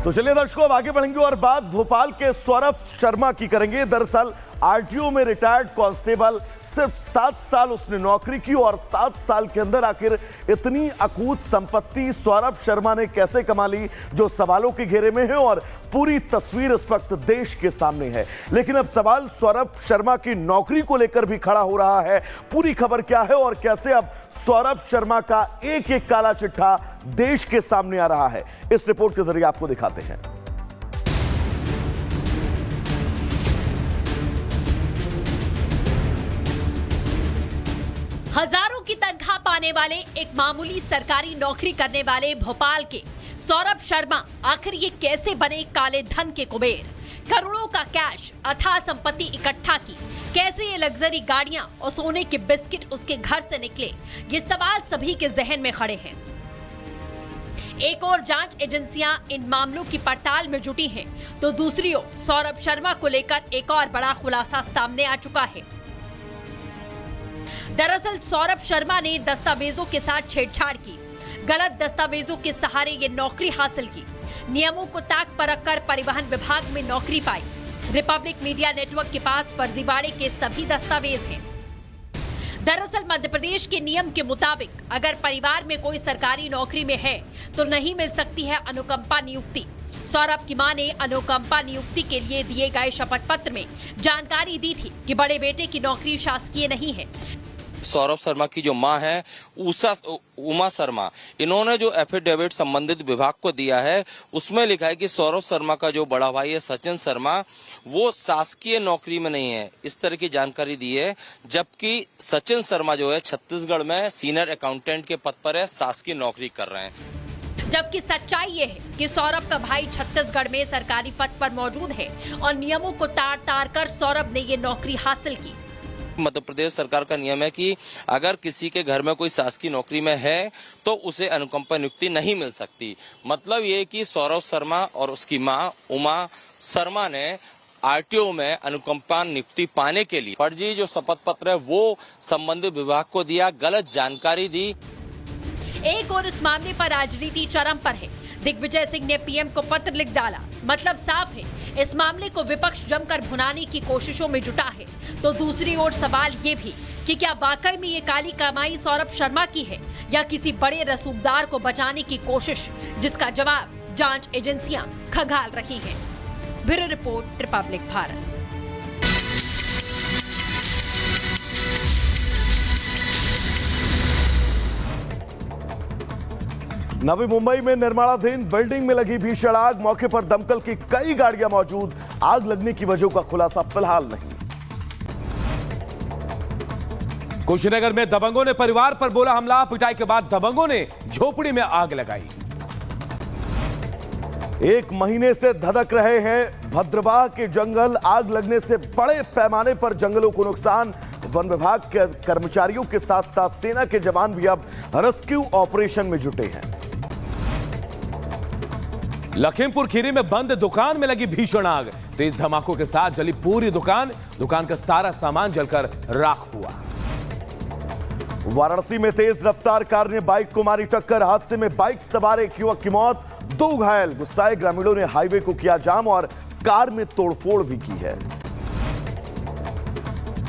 तो चलिए दर्शकों, अब आगे बढ़ेंगे और बात भोपाल के सौरभ शर्मा की करेंगे। दरअसल आरटीओ में रिटायर्ड कांस्टेबल, सिर्फ 7 साल उसने नौकरी की और 7 साल के अंदर आखिर इतनी अकूत संपत्ति सौरभ शर्मा ने कैसे कमा ली, जो सवालों के घेरे में है और पूरी तस्वीर इस वक्त देश के सामने है। लेकिन अब सवाल सौरभ शर्मा की नौकरी को लेकर भी खड़ा हो रहा है। पूरी खबर क्या है और कैसे अब सौरभ शर्मा का एक एक काला चिट्ठा देश के सामने आ रहा है, इस रिपोर्ट के जरिए आपको दिखाते हैं। हजारों की तनख्वाह पाने वाले एक मामूली सरकारी नौकरी करने वाले भोपाल के सौरभ शर्मा आखिर ये कैसे बने काले धन के कुबेर? करोड़ों का कैश, अथाह संपत्ति इकट्ठा की, कैसे ये लग्जरी गाड़ियां और सोने के बिस्किट उसके घर से निकले? ये सवाल सभी के जहन में खड़े हैं। एक और जांच एजेंसियां इन मामलों की पड़ताल में जुटी हैं, तो दूसरी ओर सौरभ शर्मा को लेकर एक और बड़ा खुलासा सामने आ चुका है। दरअसल सौरभ शर्मा ने दस्तावेजों के साथ छेड़छाड़ की, गलत दस्तावेजों के सहारे ये नौकरी हासिल की, नियमों को ताक परख कर परिवहन विभाग में नौकरी पाई। रिपब्लिक मीडिया नेटवर्क के पास फर्जीवाड़े के सभी दस्तावेज हैं। दरअसल मध्य प्रदेश के नियम के मुताबिक अगर परिवार में कोई सरकारी नौकरी में है तो नहीं मिल सकती है अनुकंपा नियुक्ति। सौरभ की मां ने अनुकंपा नियुक्ति के लिए दिए गए शपथ पत्र में जानकारी दी थी कि बड़े बेटे की नौकरी शासकीय नहीं है। सौरभ शर्मा की जो मां है उमा शर्मा, इन्होंने जो एफिडेविट संबंधित विभाग को दिया है उसमें लिखा है कि सौरभ शर्मा का जो बड़ा भाई है सचिन शर्मा, वो शासकीय नौकरी में नहीं है, इस तरह की जानकारी दी है। जबकि सचिन शर्मा जो है छत्तीसगढ़ में सीनियर अकाउंटेंट के पद पर है, शासकीय नौकरी कर रहे हैं। जबकि सच्चाई ये है कि सौरभ का भाई छत्तीसगढ़ में सरकारी पद पर मौजूद है और नियमों को तार तार कर सौरभ ने ये नौकरी हासिल की। मध्य प्रदेश सरकार का नियम है कि अगर किसी के घर में कोई शासकीय नौकरी में है तो उसे अनुकंपा नियुक्ति नहीं मिल सकती। मतलब ये कि सौरभ शर्मा और उसकी मां उमा शर्मा ने आरटीओ में अनुकंपा नियुक्ति पाने के लिए फर्जी जो शपथ पत्र है वो संबंधित विभाग को दिया, गलत जानकारी दी। एक और इस मामले पर राजनीति चरम पर है। दिग्विजय सिंह ने पीएम को पत्र लिख डाला। मतलब साफ है, इस मामले को विपक्ष जमकर भुनाने की कोशिशों में जुटा है। तो दूसरी ओर सवाल ये भी कि क्या वाकई में ये काली कमाई सौरभ शर्मा की है या किसी बड़े रसूखदार को बचाने की कोशिश, जिसका जवाब जांच एजेंसियां खंगाल रही हैं। Bureau report, Republic Bharat. Navi Mumbai में निर्माणाधीन बिल्डिंग में लगी भीषण आग, मौके पर दमकल की कई गाड़ियां मौजूद। आग लगने की वजह का खुलासा फिलहाल नहीं। कुशीनगर में दबंगों ने परिवार पर बोला हमला, पिटाई के बाद दबंगों ने झोपड़ी में आग लगाई। एक महीने से धधक रहे हैं भद्रवाह के जंगल, आग लगने से बड़े पैमाने पर जंगलों को नुकसान। वन विभाग के कर्मचारियों के साथ साथ सेना के जवान भी अब रेस्क्यू ऑपरेशन में जुटे हैं। लखीमपुर खीरी में बंद दुकान में लगी भीषण आग, तेज धमाकों के साथ जली पूरी दुकान का सारा सामान जलकर राख हुआ। वाराणसी में तेज रफ्तार कार ने बाइक को मारी टक्कर, हादसे में बाइक सवार एक युवक की मौत, 2 घायल। गुस्साए ग्रामीणों ने हाईवे को किया जाम और कार में तोड़फोड़ भी की है।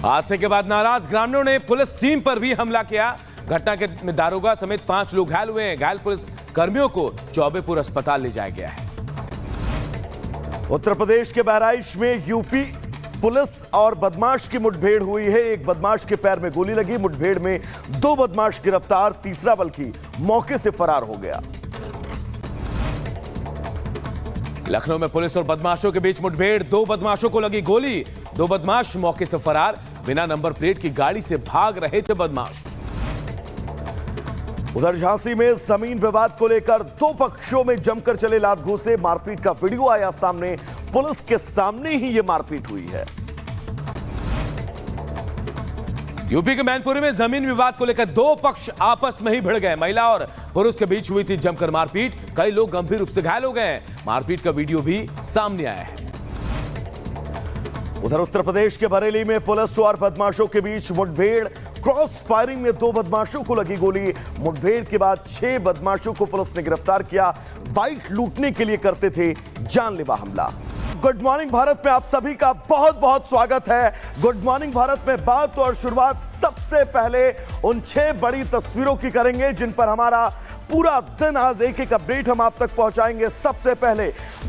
हादसे के बाद नाराज ग्रामीणों ने पुलिस टीम पर भी हमला किया। घटना के में दारोगा समेत 5 लोग घायल हुए हैं। घायल पुलिस कर्मियों को चौबेपुर अस्पताल ले जाया गया है। उत्तर प्रदेश के बहराइच में यूपी पुलिस और बदमाश की मुठभेड़ हुई है। एक बदमाश के पैर में गोली लगी। मुठभेड़ में 2 बदमाश गिरफ्तार, तीसरा बल्कि मौके से फरार हो गया। लखनऊ में पुलिस और बदमाशों के बीच मुठभेड़, 2 बदमाशों को लगी गोली, 2 बदमाश मौके से फरार। बिना नंबर प्लेट की गाड़ी से भाग रहे थे बदमाश। उधर झांसी में जमीन विवाद को लेकर 2 पक्षों में जमकर चले लात घूंसे, मारपीट का वीडियो आया सामने। पुलिस के सामने ही यह मारपीट हुई है। यूपी के मैनपुरी में जमीन विवाद को लेकर 2 पक्ष आपस में ही भिड़ गए। महिला और पुरुष के बीच हुई थी जमकर मारपीट, कई लोग गंभीर रूप से घायल हो गए। मारपीट का वीडियो भी सामने आया है। उधर उत्तर प्रदेश के बरेली में पुलिस और बदमाशों के बीच मुठभेड़, क्रॉस फायरिंग में 2 बदमाशों को लगी गोली। मुठभेड़ के बाद 6 बदमाशों को पुलिस ने गिरफ्तार किया। बाइक लूटने के लिए करते थे जानलेवा हमला। गुड मॉर्निंग भारत में आप सभी का बहुत बहुत स्वागत है। गुड मॉर्निंग भारत में बात और शुरुआत सबसे पहले उन 6 बड़ी तस्वीरों की करेंगे जिन पर हमारा पूरा दिन आज एक अपडेट हम आप तक पहुंचाएंगे। सबसे पहले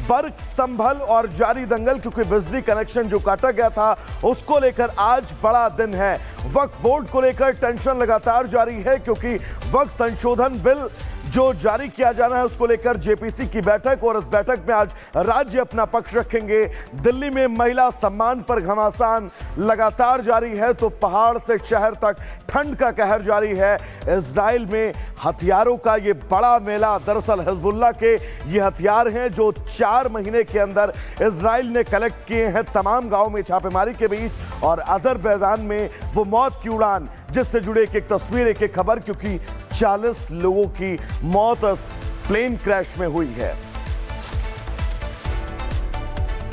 बर्क संभल और जारी दंगल, क्योंकि बिजली कनेक्शन जो काटा गया था उसको लेकर आज बड़ा दिन है। वक्फ बोर्ड को लेकर टेंशन लगातार जारी है, क्योंकि वक्फ संशोधन बिल जो जारी किया जाना है उसको लेकर जेपीसी की बैठक, और इस बैठक में आज राज्य अपना पक्ष रखेंगे। दिल्ली में महिला सम्मान पर घमासान लगातार जारी है, तो पहाड़ से शहर तक ठंड का कहर जारी है। इजराइल में हथियारों का ये बड़ा मेला, दरअसल हिजबुल्लाह के ये हथियार हैं जो 4 महीने के अंदर इजराइल ने कलेक्ट किए हैं तमाम गांवों में छापेमारी के बीच, और अजरबैजान में वो मौत की उड़ान जिससे जुड़े एक तस्वीर एक खबर, क्योंकि 40 लोगों की मौत इस प्लेन क्रैश में हुई है।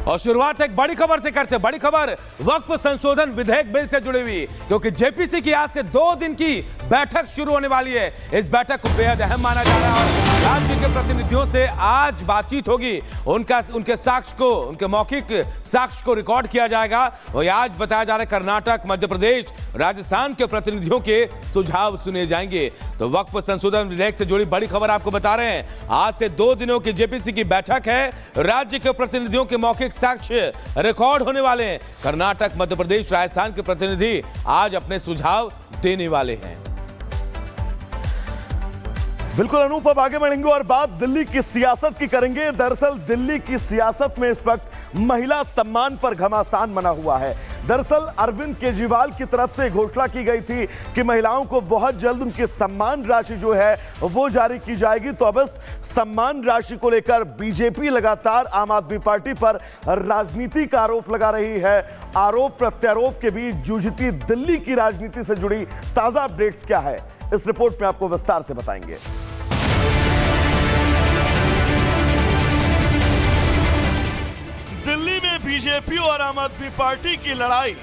और शुरुआत एक बड़ी खबर से करते हैं। बड़ी खबर वक्फ संशोधन विधेयक बिल से जुड़ी हुई, क्योंकि जेपीसी की आज से 2 दिन की बैठक शुरू होने वाली है। इस बैठक को बेहद अहम माना जा रहा है और राज्य के प्रतिनिधियों से आज बातचीत होगी। उनके साक्ष्य को, उनके मौखिक साक्ष्य को रिकॉर्ड किया जाएगा। और आज बताया जा रहा है कर्नाटक, मध्य प्रदेश, राजस्थान के प्रतिनिधियों के सुझाव सुने जाएंगे। तो वक्फ संशोधन विधेयक से जुड़ी बड़ी खबर आपको बता रहे हैं। आज से 2 दिनों की जेपीसी की बैठक है। राज्य के प्रतिनिधियों के मौखिक साक्ष्य रिकॉर्ड होने वाले हैं। कर्नाटक, मध्य प्रदेश, राजस्थान के प्रतिनिधि आज अपने सुझाव देने वाले हैं। बिल्कुल अनूप, अब आगे बढ़ेंगे और बात दिल्ली की सियासत की करेंगे। दरअसल दिल्ली की सियासत में इस वक्त महिला सम्मान पर घमासान बना हुआ है। दरअसल अरविंद केजरीवाल की तरफ से घोषणा की गई थी कि महिलाओं को बहुत जल्द उनकी सम्मान राशि जो है वो जारी की जाएगी। तो अब इस सम्मान राशि को लेकर बीजेपी लगातार आम आदमी पार्टी पर राजनीति का आरोप लगा रही है। आरोप प्रत्यारोप के बीच जूझती दिल्ली की राजनीति से जुड़ी ताजा अपडेट्स क्या है, इस रिपोर्ट में आपको विस्तार से बताएंगे। दिल्ली में बीजेपी और आम आदमी पार्टी की लड़ाई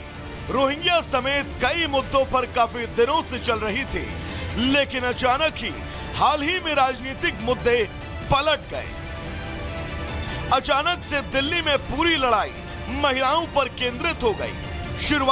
रोहिंग्या समेत कई मुद्दों पर काफी दिनों से चल रही थी, लेकिन अचानक ही हाल ही में राजनीतिक मुद्दे पलट गए। अचानक से दिल्ली में पूरी लड़ाई महिलाओं पर केंद्रित हो गई। शुरुआत